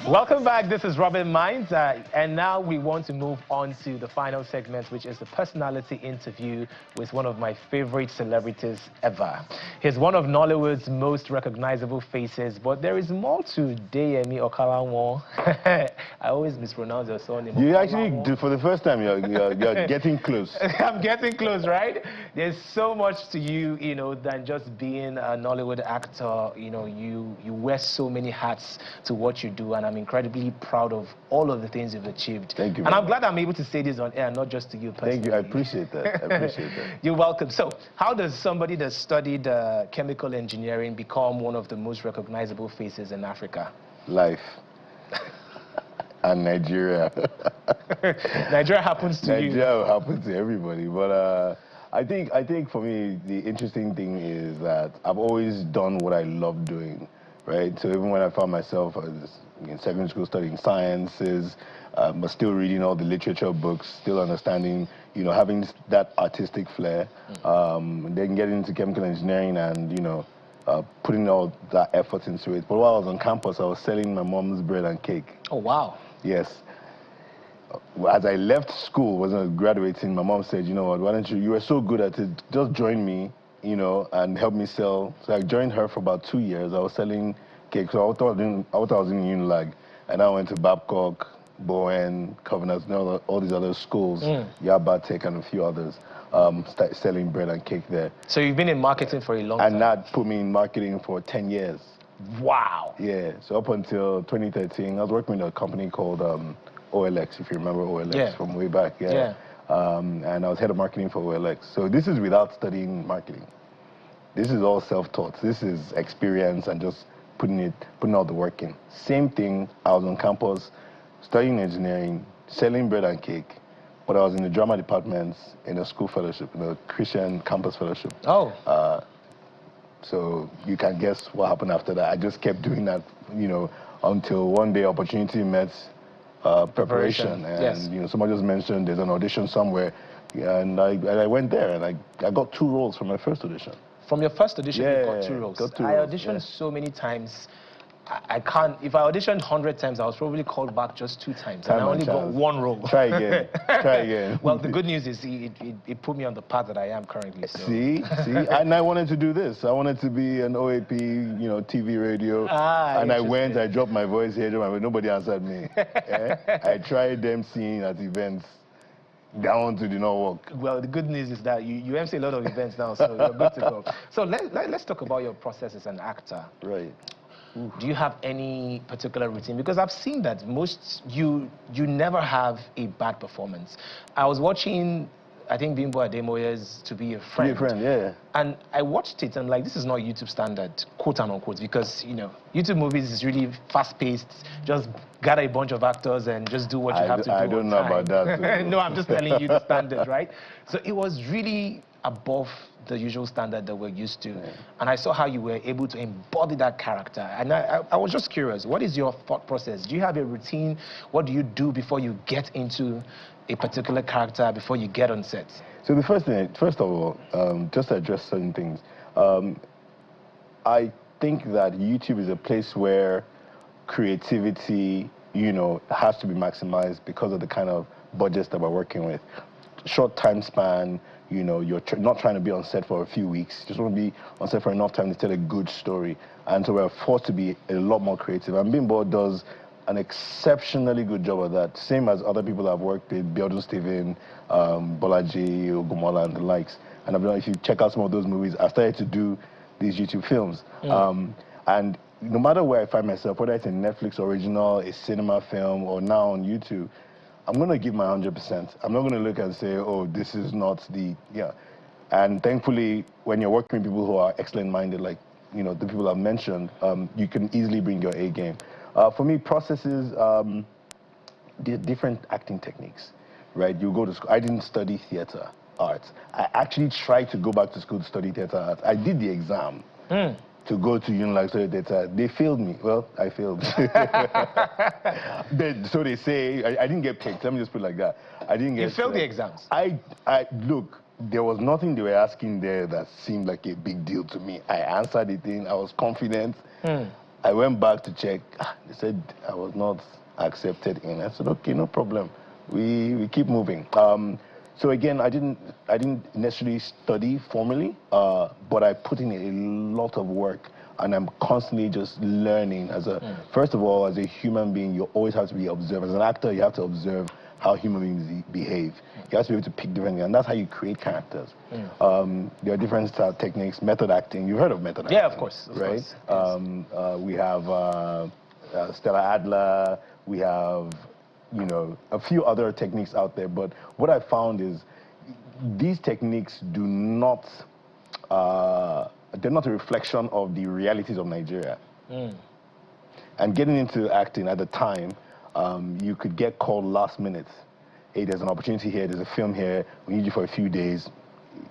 Welcome back. This is Robin Minds, and now we want to move on to the final segment, which is the personality interview with one of my favorite celebrities ever. He's one of Nollywood's most recognizable faces, but there is more to Deyemi Okanlawon. I always mispronounce your surname. You actually do, for the first time, you're getting close. I'm getting close, right? There's so much to you, than just being a Nollywood actor. You wear so many hats to what you do, and I'm incredibly proud of all of the things you've achieved. Thank you. And I'm glad I'm able to say this on air, not just to you personally. Thank you. I appreciate that. I appreciate that. You're welcome. So, how does somebody that studied chemical engineering become one of the most recognizable faces in Africa? Life. And Nigeria. Nigeria happens to you. Nigeria happens to everybody. But I think for me, the interesting thing is that I've always done what I love doing, right? So even when I found myself in secondary school studying sciences, but still reading all the literature books, still understanding, having that artistic flair, then getting into chemical engineering and, putting all that effort into it. But while I was on campus, I was selling my mom's bread and cake. Oh, wow. Yes. As I left school, wasn't graduating, my mom said, you know what, why don't you were so good at it, just join me, and help me sell. So I joined her for about 2 years. I was selling cakes. So I thought I was in Unilag, and I went to Babcock, Bowen, Covenant, all these other schools, Yaba Tech and a few others, started selling bread and cake there. So you've been in marketing for a long time? And that put me in marketing for 10 years. Wow. Yeah, so up until 2013, I was working with a company called OLX, if you remember OLX from way back. Yeah. And I was head of marketing for OLX. So this is without studying marketing. This is all self-taught. This is experience and just putting all the work in. Same thing, I was on campus studying engineering, selling bread and cake, but I was in the drama department in a school fellowship, in a Christian campus fellowship. Oh. So you can guess what happened after that. I just kept doing that, until one day opportunity met preparation. And somebody just mentioned there's an audition somewhere, and I went there, and I got 2 roles from my first audition. From your first audition, you got 2 roles. I auditioned so many times. I can't. If I auditioned 100 times, I was probably called back just 2 times, and I only got 1 role. Try again. Try again. Well, the good news is it put me on the path that I am currently. So. See, and I wanted to do this. I wanted to be an OAP, TV, radio, and I went. I dropped my voice here. Nobody answered me. I tried emceeing at events. That one did not work. Well, the good news is that you MC a lot of events now, so you're good to go. So let's talk about your process as an actor. Right. Do you have any particular routine? Because I've seen that you never have a bad performance. I was watching, I think, Bimbo Ademoye's To Be a Friend. To Be a Friend, yeah. And I watched it and this is not YouTube standard, quote and unquote, because YouTube movies is really fast-paced. Just gather a bunch of actors and just do what you have to do. I don't know about that. No, I'm just telling you the standard, right? So it was really above the usual standard that we're used to. Yeah. And I saw how you were able to embody that character. And I was just curious, what is your thought process? Do you have a routine? What do you do before you get into a particular character, before you get on set? So the first of all, just to address certain things, I think that YouTube is a place where creativity, has to be maximized because of the kind of budgets that we're working with. Short time span, you're not trying to be on set for a few weeks. You just want to be on set for enough time to tell a good story. And so we're forced to be a lot more creative. And Bimbo does an exceptionally good job of that. Same as other people I've worked with, Biodun Steven, Bolaji, Ogumola, and the likes. And if you check out some of those movies, I started to do these YouTube films. And no matter where I find myself, whether it's a Netflix original, a cinema film, or now on YouTube, I'm going to give my 100%. I'm not going to look and say, oh, this is not the, And thankfully, when you're working with people who are excellent-minded, like, the people I've mentioned, you can easily bring your A game. For me, processes, different acting techniques, right? You go to school. I didn't study theater arts. I actually tried to go back to school to study theater arts. I did the exam. To go to Unilag study theater. They failed me. Well, I failed. So they say, I didn't get picked. Let me just put it like that. I didn't get. You failed the exams? Look, there was nothing they were asking there that seemed like a big deal to me. I answered the thing. I was confident. I went back to check. They said I was not accepted in. I said, okay, no problem. We keep moving. So again, I didn't necessarily study formally, but I put in a lot of work, and I'm constantly just learning. First of all, as a human being, you always have to be observant. As an actor, you have to observe how human beings behave. You have to be able to pick different things, and that's how you create characters. There are different style techniques, method acting. You've heard of method acting? Yeah, of course. Right? Yes. We have Stella Adler. We have, you know, a few other techniques out there. But what I found is these techniques do not, they're not a reflection of the realities of Nigeria. And getting into acting at the time, you could get called last minute. Hey, there's an opportunity here, there's a film here, we need you for a few days.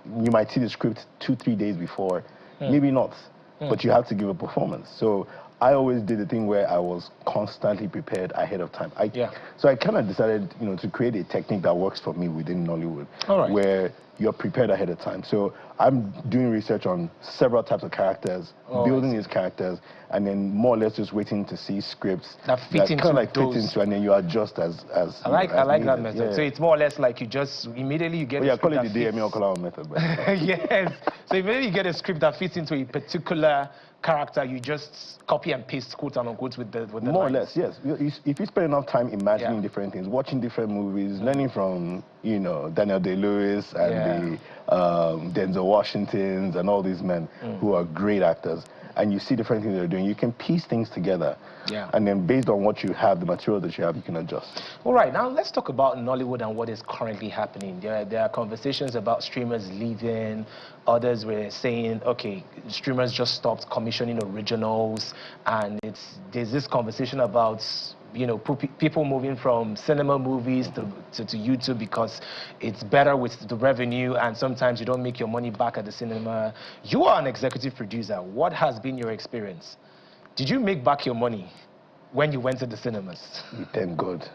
You might see the script 2-3 days before, maybe not, but you have to give a performance. So I always did the thing where I was constantly prepared ahead of time. So I kind of decided, you know, to create a technique that works for me within Nollywood, where you're prepared ahead of time. So I'm doing research on several types of characters, building these characters, and then more or less just waiting to see scripts that fit into, and then you adjust as I like that method. Yeah. So it's more or less like you just immediately you get. I call it the Deyemi Okanlawon method. Yes. So immediately you get a script that fits into a particular character, you just copy and paste, quote and unquote, with the more lines. or less, yes. If you spend enough time imagining different things, watching different movies, learning from, you know, Daniel Day-Lewis and the Denzel Washingtons and all these men who are great actors, and you see different things they're doing, you can piece things together. And then based on what you have, the material that you have, you can adjust. All right, now let's talk about Nollywood and what is currently happening. There are conversations about streamers leaving. Others were saying, okay, streamers just stopped commissioning originals, and there's this conversation about, you know, people moving from cinema movies to YouTube because it's better with the revenue, and sometimes you don't make your money back at the cinema. You are an executive producer. What has been your experience? Did you make back your money when you went to the cinemas? Thank God.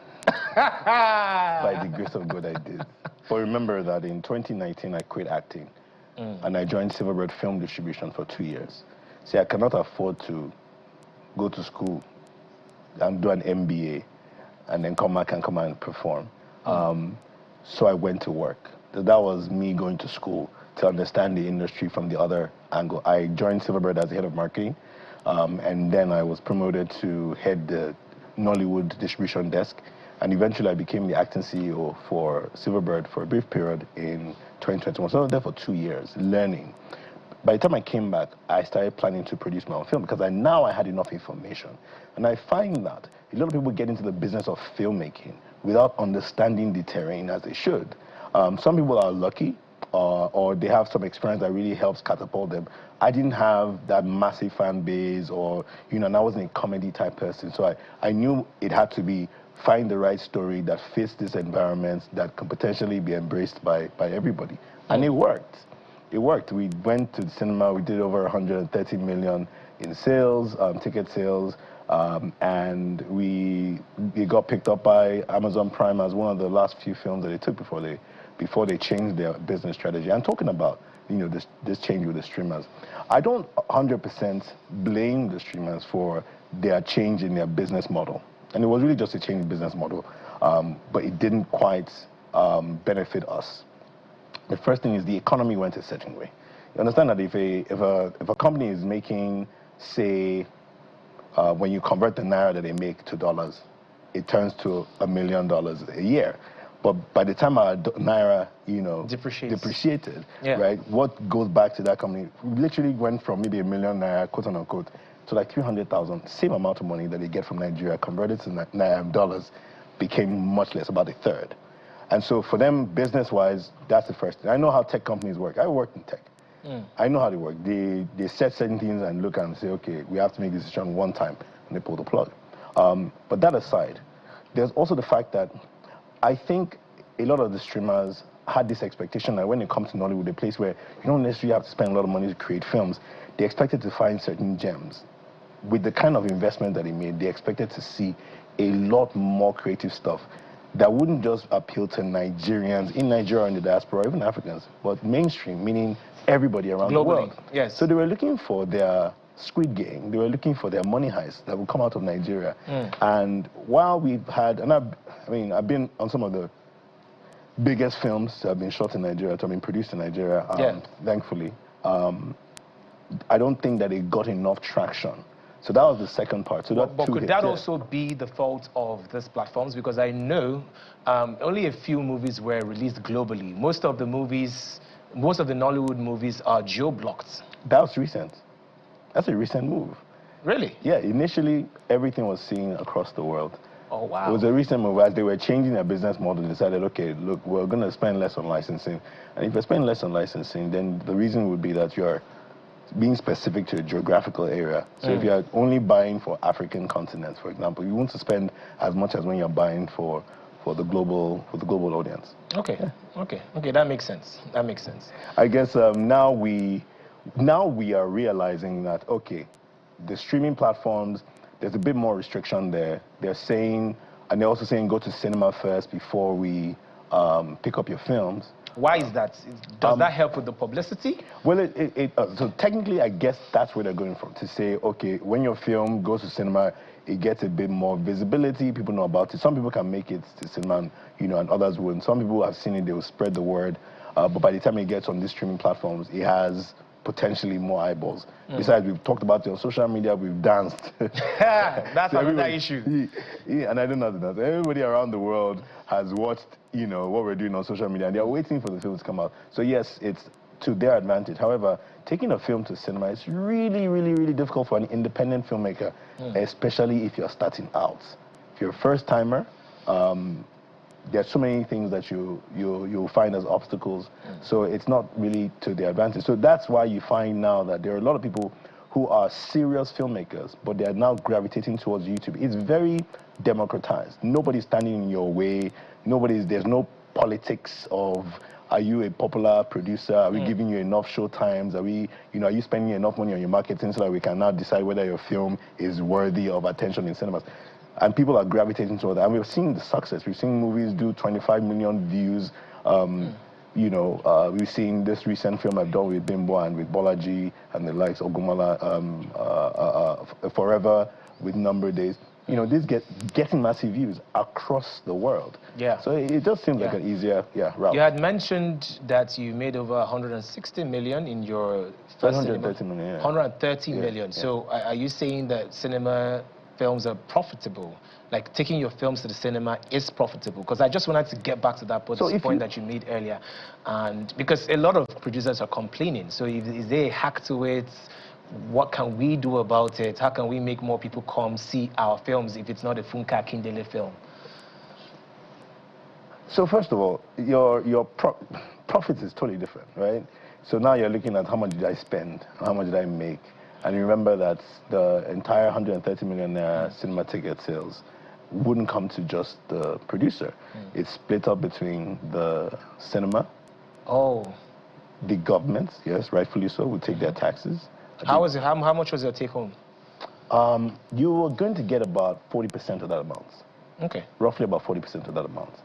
By the grace of God, I did. But remember that in 2019, I quit acting, and I joined Silverbird Film Distribution for 2 years. See, I cannot afford to go to school and do an MBA and then come back and come and perform. So I went to work. That was me going to school to understand the industry from the other angle. I joined Silverbird as the head of marketing, and then I was promoted to head the Nollywood distribution desk, and eventually I became the acting CEO for Silverbird for a brief period in 2021. So I was there for 2 years, learning. By the time I came back, I started planning to produce my own film because now I had enough information. And I find that a lot of people get into the business of filmmaking without understanding the terrain as they should. Some people are lucky, or they have some experience that really helps catapult them. I didn't have that massive fan base, or, you know, and I wasn't a comedy type person. So I knew it had to be find the right story that fits this environment that can potentially be embraced by everybody. And it worked. It worked. We went to the cinema. We did over 130 million in sales, ticket sales, and it got picked up by Amazon Prime as one of the last few films that they took before they changed their business strategy. I'm talking about, you know, this change with the streamers. I don't 100% blame the streamers for their change in their business model, and it was really just a change in business model, but it didn't quite benefit us. The first thing is the economy went a certain way. You understand that if a company is making, say, when you convert the naira that they make to dollars, it turns to $1 million a year. But by the time our naira, you know, depreciated, right? What goes back to that company literally went from maybe $1 million naira, quote unquote, to like 300,000. Same amount of money that they get from Nigeria converted to dollars became much less, about a third. And so for them, business-wise, that's the first thing. I know how tech companies work. I worked in tech. I know how they work. They set certain things and look and say, okay, we have to make this decision one time, and they pull the plug. But that aside, there's also the fact that I think a lot of the streamers had this expectation that when it comes to Nollywood, a place where you don't necessarily have to spend a lot of money to create films, they expected to find certain gems. With the kind of investment that they made, they expected to see a lot more creative stuff that wouldn't just appeal to Nigerians in Nigeria and the diaspora, even Africans, but mainstream, meaning everybody around the world. Yes. So they were looking for their Squid Game. They were looking for their money heist that would come out of Nigeria. And while we've had, and I've been on some of the biggest films that have been shot in Nigeria, that have been produced in Nigeria, thankfully. I don't think that it got enough traction. So that was the second part. So but could that also be the fault of these platforms? Because I know only a few movies were released globally. Most of the Nollywood movies are geo-blocked. That was recent. That's a recent move. Really? Yeah, initially everything was seen across the world. Oh, wow. It was a recent move. As they were changing their business model, they decided, okay, look, we're going to spend less on licensing. And if you're spending less on licensing, then the reason would be that you're being specific to a geographical area. So if you're only buying for African continents, for example, you want to spend as much as when you're buying for the global audience. Okay, okay, that makes sense. That makes sense. I guess now we are realizing that, okay, the streaming platforms, there's a bit more restriction there. They're saying, and they're also saying, go to cinema first before we pick up your films. Why is that? Does that help with the publicity? Well, so technically, I guess that's where they're going from, to say, okay, when your film goes to cinema, it gets a bit more visibility, people know about it. Some people can make it to cinema, and others wouldn't. Some people have seen it, they will spread the word, but by the time it gets on these streaming platforms, it has potentially more eyeballs. Besides, we've talked about it on social media, we've danced. That's so another issue. Yeah, and I don't know that. Everybody around the world has watched, what we're doing on social media, and they're waiting for the film to come out. So yes, it's to their advantage. However, taking a film to cinema is really, really, really difficult for an independent filmmaker, especially if you're starting out. If you're a first-timer, there's so many things that you'll find as obstacles. So it's not really to their advantage. So that's why you find now that there are a lot of people who are serious filmmakers, but they are now gravitating towards YouTube. It's very democratized. Nobody's standing in your way. There's no politics of, are you a popular producer? Are we giving you enough show times? Are you spending enough money on your marketing so that we can now decide whether your film is worthy of attention in cinemas? And people are gravitating toward that. And we've seen the success. We've seen movies do 25 million views. We've seen this recent film I've done with Bimbo and with Bolaji and the likes, Ogumala, Forever with Number Days. These getting massive views across the world. Yeah. So it just seems like an easier route. You had mentioned that you made over 160 million in your first 130 million, 130 million. So are you saying that cinema films are profitable? Like taking your films to the cinema is profitable? Because I just wanted to get back to that point that you made earlier. And because a lot of producers are complaining. So is there a hack to it? What can we do about it? How can we make more people come see our films if it's not a Funka Kindele film? So first of all, your profit is totally different, right? So now you're looking at how much did I spend, how much did I make, and you remember that the entire 130 million cinema ticket sales wouldn't come to just the producer. It's split up between the cinema, the government, yes, rightfully so, would take their taxes. How much was your take home? You were going to get about 40% of that amount. Okay. Roughly about 40% of that amount.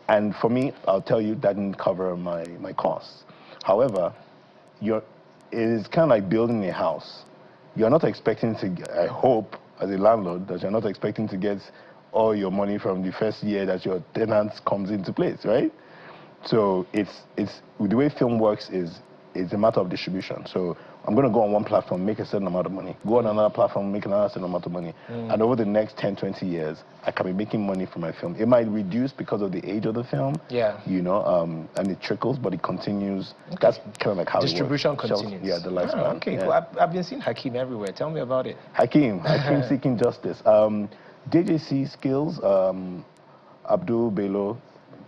And for me, I'll tell you, that didn't cover my costs. However, it is kind of like building a house. You're not expecting to, I hope, as a landlord, that you're not expecting to get all your money from the first year that your tenant comes into place, right? So the way film works is it's a matter of distribution. So I'm going to go on one platform, make a certain amount of money, go on another platform, make another certain amount of money. And over the next 10, 20 years, I can be making money from my film. It might reduce because of the age of the film, and it trickles, but it continues. Okay. That's kind of like how distribution it works. continues. Yeah, the lifespan. Okay, well, I've been seeing Hakeem everywhere. Tell me about it. Hakeem Seeking Justice. JJC Skills, Abdul Bello,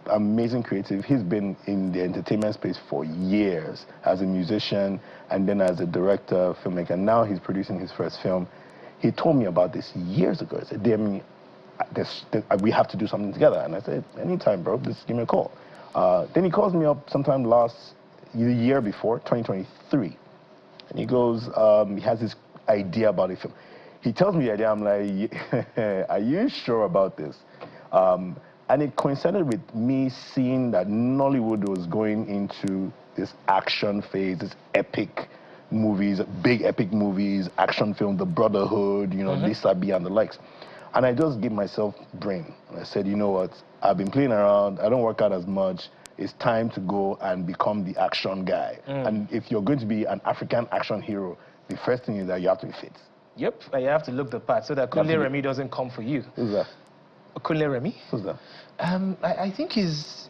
amazing creative. He's been in the entertainment space for years as a musician and then as a director, filmmaker. Now he's producing his first film. He told me about this years ago. He said, Deyemi, we have to do something together. And I said, anytime, bro, just give me a call. Then he calls me up sometime the year before, 2023. And he goes, he has this idea about a film. He tells me the idea, I'm like, are you sure about this? And it coincided with me seeing that Nollywood was going into this action phase, this epic, movies, big epic movies, action film, The Brotherhood, you know, Lisa B and the likes. And I just gave myself brain. And I said, you know what, I've been playing around, I don't work out as much, it's time to go and become the action guy. And if you're going to be an African action hero, the first thing is that you have to be fit. Yep, you have to look the part so that Kunle Remy doesn't come for you. Who's that? Kunle Remy? Who's that? I think he's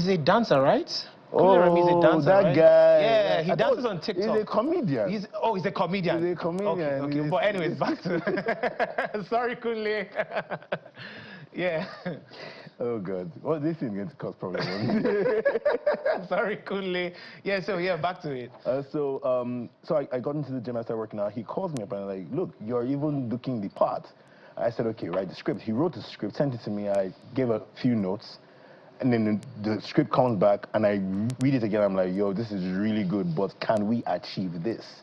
a dancer, right? Oh, Remy's a dancer, that right? guy. Yeah, he dances on TikTok. He's a comedian. He's a comedian. He's a comedian. Okay. But anyways, back to... Sorry, Kunle. Yeah. Oh, God. Well, this is going to cause problems. Sorry, Kunle. Yeah, so yeah, back to it. So I got into the gym, I started working out. He calls me up and like, look, you're even looking the part. I said, okay, write the script. He wrote the script, sent it to me. I gave a few notes. And then the script comes back, and I read it again. I'm like, yo, this is really good, but can we achieve this?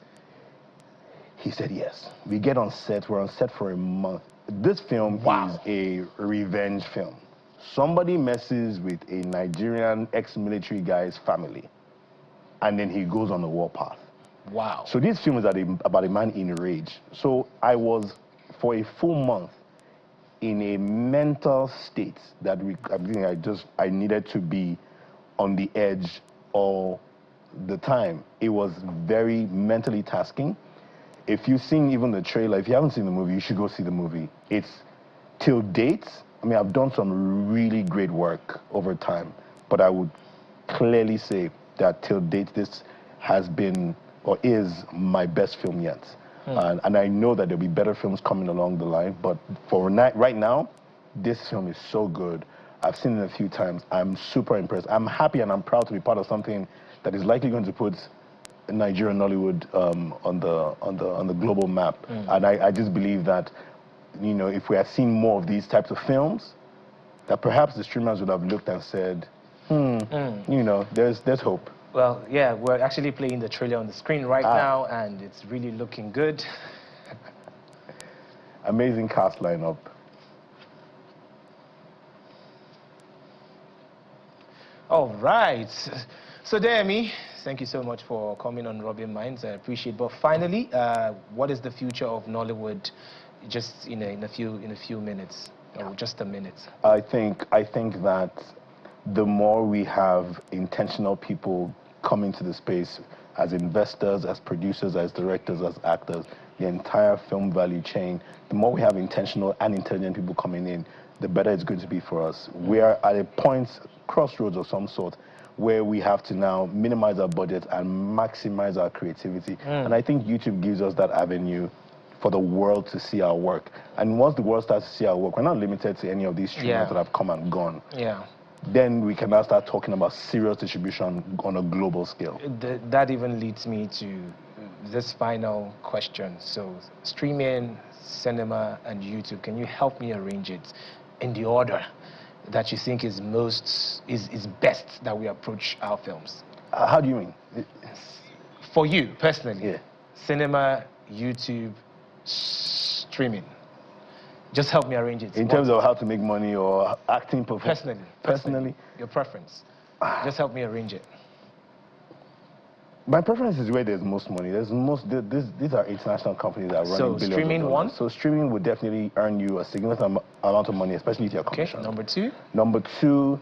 He said yes. We get on set. We're on set for a month. This film is a revenge film. Somebody messes with a Nigerian ex-military guy's family, and then he goes on the warpath. Wow. So this film is about a man in rage. So I was, for a full month, in a mental state that I needed to be on the edge all the time. It was very mentally tasking. If you've seen even the trailer, if you haven't seen the movie, you should go see the movie. It's till date. I mean, I've done some really great work over time, but I would clearly say that till date, this has been or is my best film yet. And I know that there'll be better films coming along the line, but for right now, this film is so good. I've seen it a few times. I'm super impressed. I'm happy and I'm proud to be part of something that is likely going to put Nigeria and Nollywood on the global map. And I just believe that, you know, if we had seen more of these types of films, that perhaps the streamers would have looked and said, you know, there's hope. Well, yeah, we're actually playing the trailer on the screen right now, and it's really looking good. Amazing cast lineup. All right. So, Deyemi, thank you so much for coming on Rubbing Minds. I appreciate it. But finally, what is the future of Nollywood? Just in a few minutes, or just a minute. I think that the more we have intentional people come into the space as investors, as producers, as directors, as actors, the entire film value chain, the more we have intentional and intelligent people coming in, the better it's going to be for us. We are at a point, crossroads of some sort, where we have to now minimize our budget and maximize our creativity. And I think YouTube gives us that avenue for the world to see our work. And once the world starts to see our work, we're not limited to any of these streamers that have come and gone. Yeah. Then we can now start talking about serious distribution on a global scale. That even leads me to this final question. So, streaming, cinema, and YouTube, can you help me arrange it in the order that you think is best that we approach our films? How do you mean? For you, personally. Yeah. Cinema, YouTube, streaming. Just help me arrange it. In terms of how to make money or acting professionally? Personally. Your preference. Just help me arrange it. My preference is where there's most money. These are international companies that are running billions of dollars. So streaming one? So streaming would definitely earn you a significant amount of money, especially if you're commission. Okay, number two? Number two,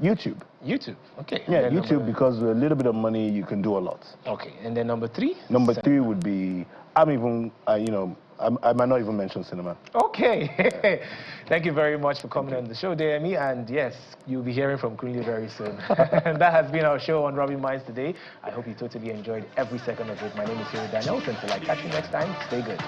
YouTube. YouTube, okay. Yeah, YouTube, because with a little bit of money, you can do a lot. Okay, and then number three? Number three would be, you know, I might not even mention cinema. Okay. Thank you very much for coming on the show, Deyemi. And yes, you'll be hearing from Kunle very soon. And that has been our show on Rubbing Minds today. I hope you totally enjoyed every second of it. My name is Hiro Daniels. Until I catch you next time, stay good.